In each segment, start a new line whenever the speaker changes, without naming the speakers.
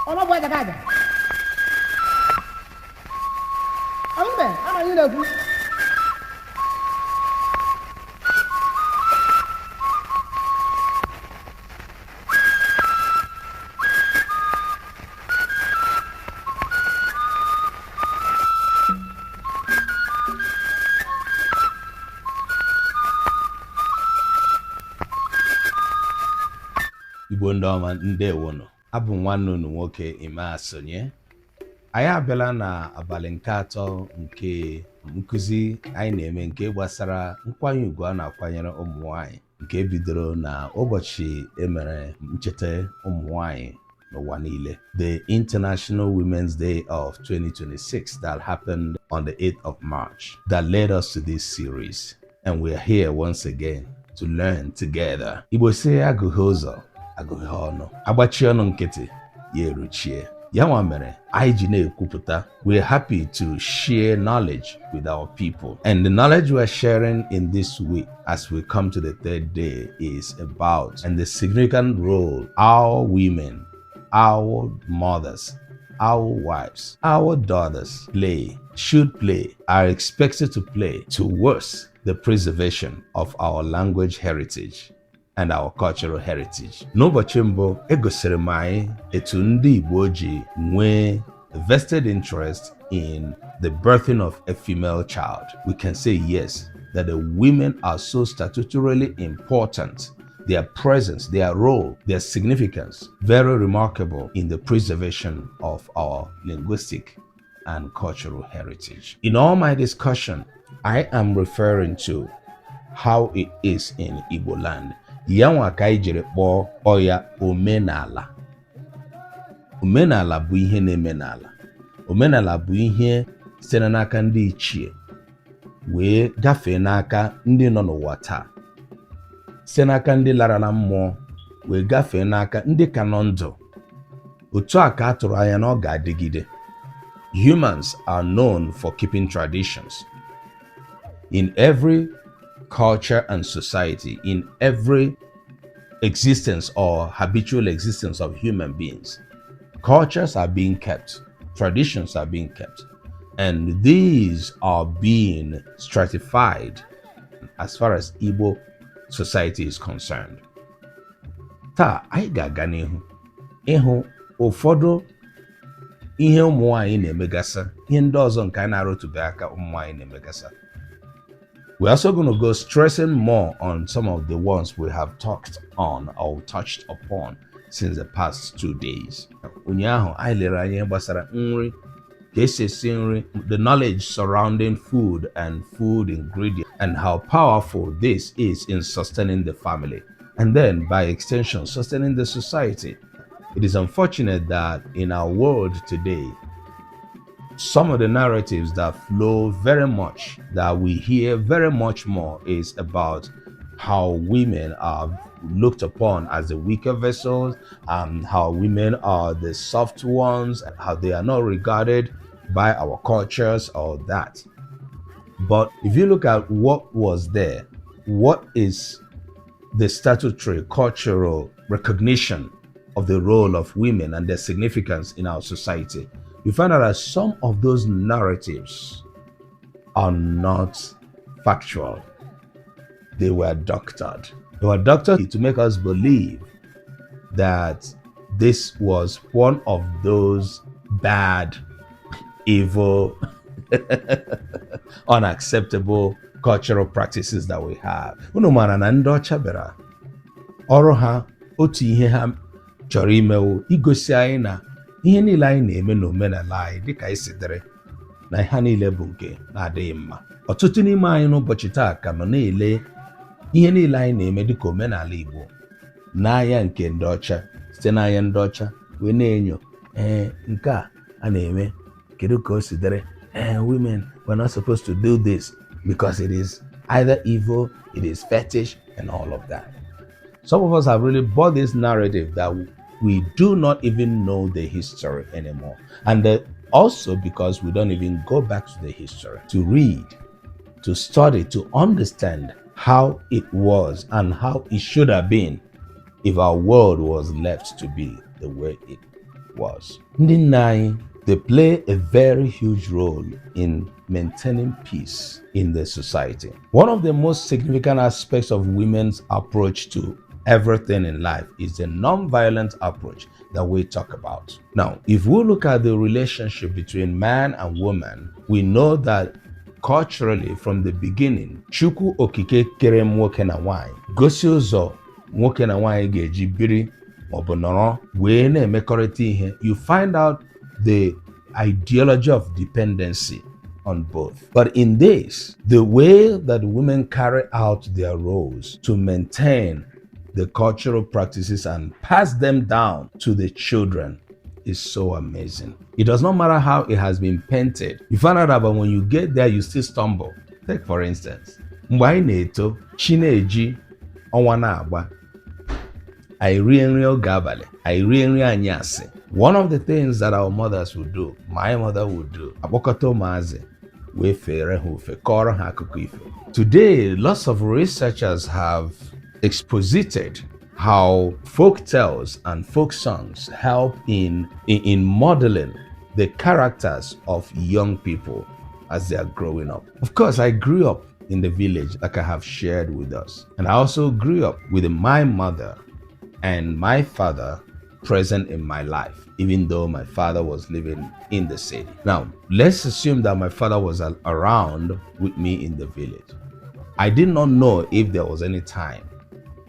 Ono boy kaja. Ambe, ama yule ku.
Igbo ndị ọma ndewono. Abụ nwanne unu nwoke Ime Asonye. Anyị abịala na abalị nke atọ nke nkụzi anyị na-eme nke gbasara nkwanye ùgwù a na-akwanyere ụmụ nwanyị nke bidoro na ụbọchị emere ncheta ụmụ nwanyị n'ụwa niile, the International Women's Day of 2026 that happened on the 8th of March, that led us to this series. And we are here once again to learn together. Igbo si agụghị ụzọ agụghị ọnụ, agbachi ọnụ nkịtị ya eruchie. Ya nwa mere anyị ji na-ekwupụta, we're happy to share knowledge with our people. And the knowledge we're sharing in this week as we come to the third day is about and the significant role our women, our mothers, our wives, our daughters should play, are expected to play towards the preservation of our language heritage and our cultural heritage. N'ụbọchị mbụ egosiri m anyị etu ndị Igbo ji nwee a vested interest in the birthing of a female child. We can say yes, that the women are so statutorily important. Their presence, their role, their significance, very remarkable in the preservation of our linguistic and cultural heritage. In all my discussion, I am referring to how it is in Igbo land. Yanwa ka anyị jiri kpọọ ọya omenala. Omenala bụ ihe na-eme n'ala. Omenala bụ ihe site n'aka ndị ichie wee gafee n'aka ndị nọ n'ụwa taa, site n'aka ndị lara na mmụọ wee gafee n'aka ndị ka nọ ndụ. Otu a ka a tụrụ anya na ọ ga-adịgide. Humans are known for keeping traditions. In every culture and society, in every existence or habitual existence of human beings, cultures are being kept, traditions are being kept, and these are being stratified as far as Igbo society is concerned. Taa anyị ga-aga n'ihu ịhụ ụfọdụ ihe ụmụ nwanyị na-emegasa, ihe ndị ọzọ nke a na-arụtụbe aka ụmụ nwanyị na-emegasa. We're also going to go stressing more on some of the ones we have talked on or touched upon since the past 2 days. Ụnyaahụ anyị lere anya gbasara nri, ka esi esi nri, the knowledge surrounding food and food ingredients, and how powerful this is in sustaining the family, and then by extension sustaining the society. It is unfortunate that in our world today, some of the narratives that flow very much, that we hear very much more, is about how women are looked upon as the weaker vessels, how women are the soft ones, how they are not regarded by our cultures or that. But if you look at what was there, what is the statutory cultural recognition of the role of women and their significance in our society, you find out that some of those narratives are not factual. They were doctored. They were doctored to make us believe that this was one of those bad, evil, unacceptable cultural practices that we have. Unu mara na ndị ọcha bịara ọrụ ha, otu ihe ha chọrọ imewu igosi anyị na ihe niile anyị na-eme n'omenala anyị dịka anyị sitere na ihe niile bụ nke na-adịghị mma. Ọtụtụ n'ime anyị n'ụbọchị taa ka nọ na-ele ihe niile anyị na-eme dịka omenala Igbo n'anya nke ndị ọcha, site n'anya ndị ọcha wee na-enyo nke a na-eme kedu ka o si dere, women were not supposed to do this because it is either evil, it is fetish, and all of that. Some of us have really bought this narrative that we do not even know the history anymore. And also because we don't even go back to the history to read to study, to understand how it was and how it should have been if our world was left to be the way it was. Ndị nna anyị, they play a very huge role in maintaining peace in the society. One of the most significant aspects of women's approach to everything in life is the non-violent approach that we talk about. Now, if we look at the relationship between man and woman, we know that culturally from the beginning, Chukwu okike kere nwoke na nwanyị gosi ụzọ nwoke na nwanyị ga-eji biri maọbụ nọrọ wee na-emekọrịta ihe. You find out the ideology of dependency on both. But in this, the way that women carry out their roles to maintain the cultural practices and pass them down to the children is so amazing. It does not matter how it has been painted. You find out that when you get there, you still stumble. Take for instance, mgbe anyị na-eto, chi na-eji ọnwa na-agba, anyị rie nri oge abalị, anyị rie nri anyasị. One of the things that our mothers would do, my mother would do, akpọkọta ụmụazị wee fere ha ofe, kọrọ ha akụkọ ifo. Today, lots of researchers have exposited how folk tales and folk songs help in modeling the characters of young people as they are growing up. Of course, I grew up in the village, like I have shared with us. And I also grew up with my mother and my father present in my life, even though my father was living in the city. Now, let's assume that my father was around with me in the village. I did not know if there was any time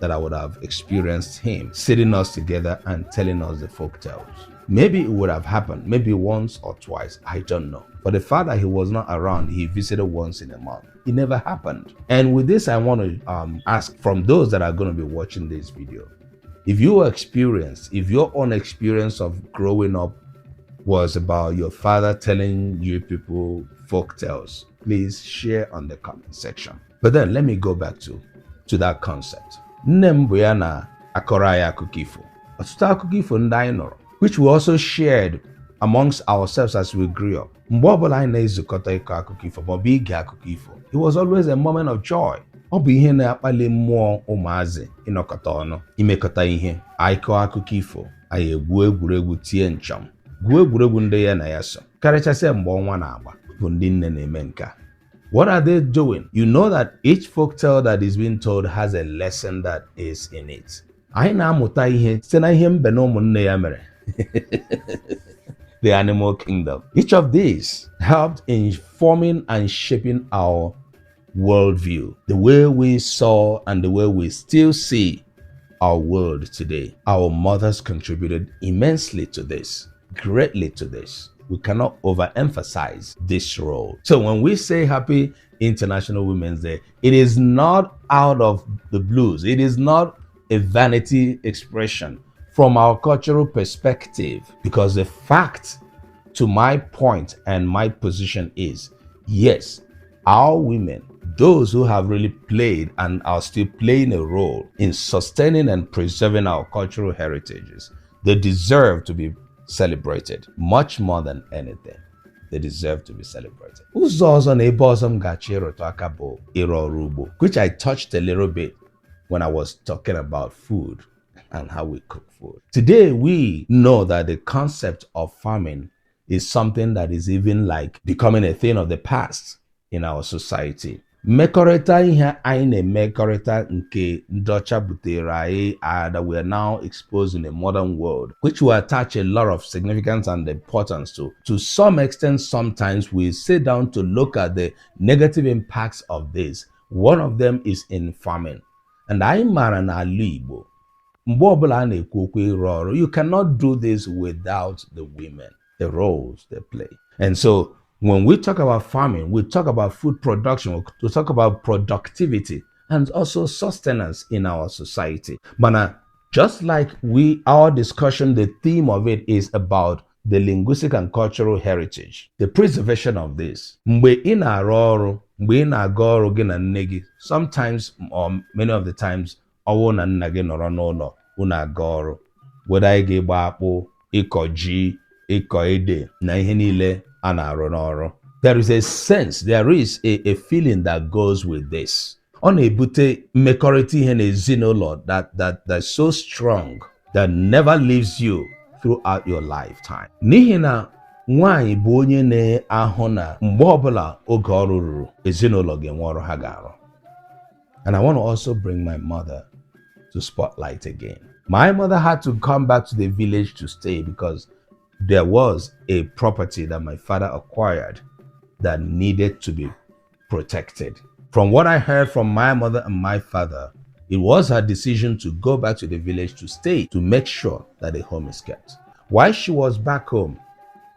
that I would have experienced him sitting us together and telling us the folk tales. Maybe it would have happened, maybe once or twice, I don't know. But the fact that he was not around, he visited once in a month, it never happened. And with this, I want to ask from those that are going to be watching this video, if your own experience of growing up was about your father telling you people folk tales, please share on the comment section. But then let me go back to that concept. Nne m bụ ya na akọrọ anyị akụkọ ifo. Ọtụtụ akụkọ ifo ndị anyị nụrụ, which we also shared amongst ourselves as we grew up. Mgbe ọbụla anyị na-ezukọta ịkọ akụkọ ifo maọbụ ige akụkọ ifo, it was always a moment of joy. Ọ bụ ihe na-akpali mmụọ ụmụazị ịnọkọta ọnụ, imekọta ihe. Anyị kọọ akụkọ ifo, anyị egwu egwuregwu tie ncham, gwuo egwuregwu ndị ya na ya so. Karịchasịa mgbe ọnwa na-agba, bụ ndị nne na-eme nke a. What are they doing? You know that each folktale that is being told has a lesson that is in it. Anyị na-amụta ihe site na ihe mbe na ụmụnne ya mere. The animal kingdom. Each of these helped in forming and shaping our worldview, the way we saw and the way we still see our world today. Our mothers contributed immensely to this, greatly to this. We cannot overemphasize this role. So when we say Happy International Women's Day, it is not out of the blues. It is not a vanity expression from our cultural perspective, because the fact, to my point and my position is, yes, our women, those who have really played and are still playing a role in sustaining and preserving our cultural heritages, they deserve to be celebrated much more than anything. They deserve to be celebrated. Ụzọ ọzọ na ebe ọzọ m ga-achọ ịrụtụ aka bụ ịrụ ọrụ ugbo, which I touched a little bit when I was talking about food and how we cook food. Today, we know that the concept of farming is something that is even like becoming a thing of the past in our society. Mmekọrịta ihe anyị na-emekọrịta nke ndị ọcha butere anyị that we are now exposed in a modern world, which we attach a lot of significance and importance to. To some extent, sometimes we sit down to look at the negative impacts of this. One of them is in farming. And anyị mara n'ala Igbo, mgbe ọbụla a na-ekwu okwu ịrụ ọrụ, you cannot do this without the women, the roles they play. And so when we talk about farming, we talk about food production, we talk about productivity and also sustenance in our society. But just like our discussion, the theme of it is about the linguistic and cultural heritage, the preservation of this. Mgbe ị na-arụ ọrụ, mgbe ị na-aga ọrụ gị na nne gị, sometimes or many of the times, ọwụ na nna gị nọrọ n'ụlọ, unu aga ọrụ, whether ị ga-ịgba akpụ, ịkọ ji, ịkọ ede, na ihe niile a na-arụ n'ọrụ. There is a sense, there is a feeling that goes with this. Ọ na-ebute mmekọrịta ihe n'ezinụlọ that's so strong that never leaves you throughout your lifetime. N'ihi na nwaanyị bụ onye na-ahụ na mgbe ọbụla oge ọrụ ruru, ezinụlọ ga-enwe ọrụ ha ga-arụ. And I want to also bring my mother to spotlight again. My mother had to come back to the village to stay because there was a property that my father acquired that needed to be protected. From what I heard from my mother and my father, it was her decision to go back to the village to stay to make sure that the home is kept. While she was back home,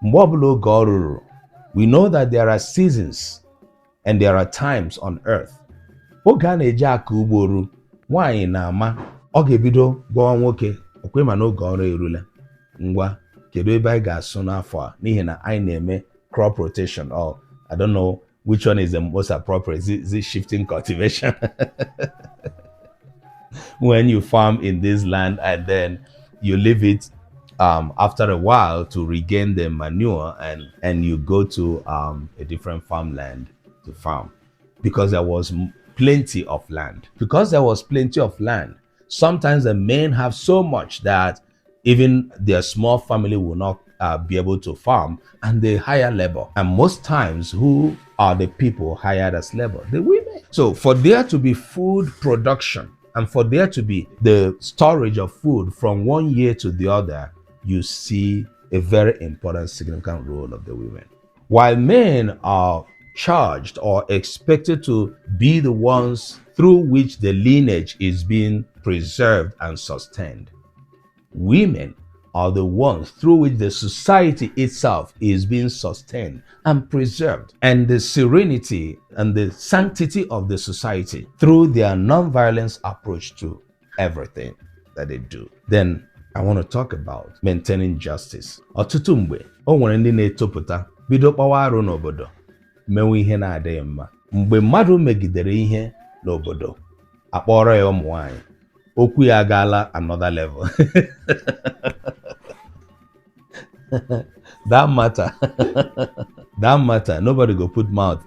we know that there are seasons and there are times on earth. Oge a na-eji aka ugbo ru, nwaanyị na-ama ọ ga-ebido gbawa nwoke okwe ma n'oge ọrụ erula. Ngwa kedu ebe anyị ga-asụ n'afọ a n'ihi na anyị na-eme crop rotation, or I don't know which one is the most appropriate. Is it shifting cultivation? When you farm in this land and then you leave it after a while to regain the manure, and you go to a different farmland to farm because there was plenty of land. Because there was plenty of land, sometimes the men have so much that even their small family will not be able to farm, and they hire labor. And most times, who are the people hired as labor? The women. So for there to be food production and for there to be the storage of food from one year to the other, you see a very important, significant role of the women. While men are charged or expected to be the ones through which the lineage is being preserved and sustained, women are the ones through which the society itself is being sustained and preserved, and the serenity and the sanctity of the society through their non-violence approach to everything that they do. Then I want to talk about maintaining justice. Ọtụtụ mgbe o nwere ndị na-etopụta bido kpawa arụ n'obodo mewe ihe na-adịghị mma. Mgbe mmadụ megidere ihe n'obodo akpọrọ ya ụmụ nwanyị, okwu ya agaala another level. That matter, nobody go put mouth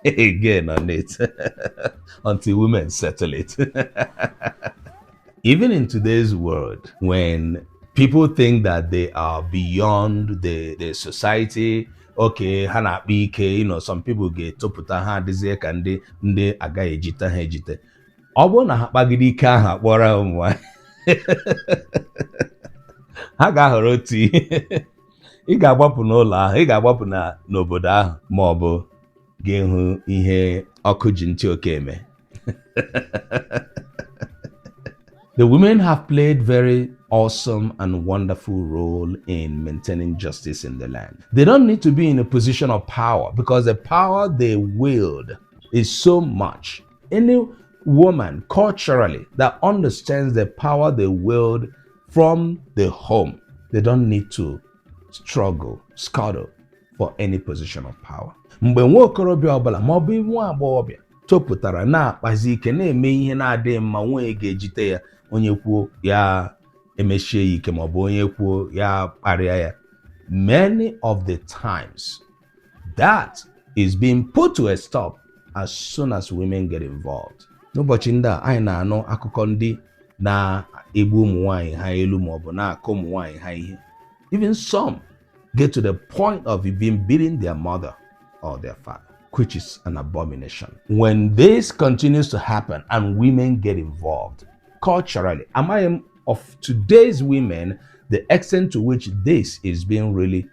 again on it until women settle it. Even in today's world, when people think that they are beyond the society, okay, ha na-akpa ike, some people ga-etopụta ha adịzie ka ndị agaghị ejite ha ejite. Ọ bụrụ na ha kpagide ike ahụ akpọrọ ụmụ nwanyị, ha ga-ahọrọ otu ihe. Ị ga-agbapụ n'ụlọ ahụ, ị ga-agbapụ n'obodo ahụ, ma ọ bụ ga-ehụ ihe ọkụ ji ntị oke eme. The women have played very awesome and wonderful role in maintaining justice in the land. They don't need to be in a position of power because the power they wield is so much. Any woman culturally that understands the power they wield from the home, they don't need to scuttle for any position of power. Mgbe nwa okorobịa ọbụla ma ọ bụ nwa agbọghọbịa topụtara na-akpazi ike na-eme ihe na-adịghị mma, nwee ga-ejite ya, onye kwuo ya emechie ya ike ma ọ bụ onye kwuo ya kparịa ya, many of the times that is being put to a stop as soon as women get involved. N'ụbọchị ndị a anyị na-anụ akụkọ ndị na-egbu ụmụ nwaanyị ha elu ma ọ bụ na-akụ ụmụ nwaanyị ha ihe. Even some get to the point of being beating their mother or their father, which is an abomination. When this continues to happen and women get involved culturally, am I of today's women, the extent to which this is being really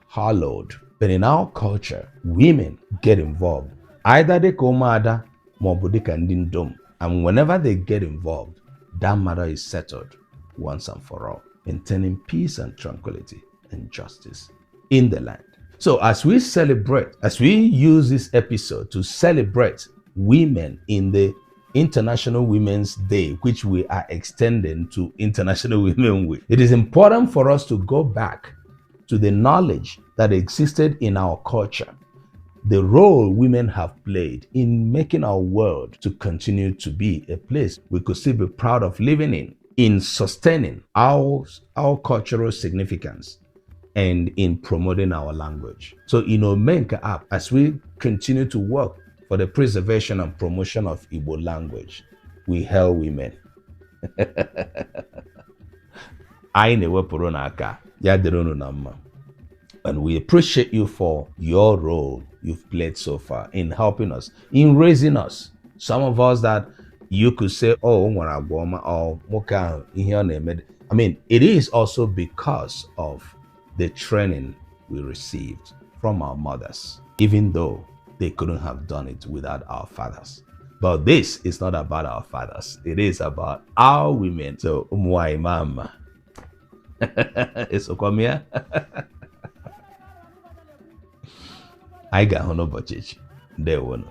hallowed. But in our culture, women get involved. Either they come ada ma ọ bụ dịka ndị ndom. And whenever they get involved, that matter is settled once and for all, maintaining peace and tranquility and justice in the land. So as we use this episode to celebrate women in the International Women's Day, which we are extending to International Women Week, it is important for us to go back to the knowledge that existed in our culture, the role women have played in making our world to continue to be a place we could still be proud of living in sustaining our cultural significance and in promoting our language. So in Omenka app, as we continue to work for the preservation and promotion of Igbo language, we hail women. Anyị na-ewepụrụ n'aka, ya dịrị unu na mma. And we appreciate you for your role you've played so far in helping us, in raising us. Some of us that you could say, oh, or I mean, it is also because of the training we received from our mothers, even though they couldn't have done it without our fathers. But this is not about our fathers. It is about our women. So, mama. It's Okwamia. I got n'ụbọchị echi. Ndewo.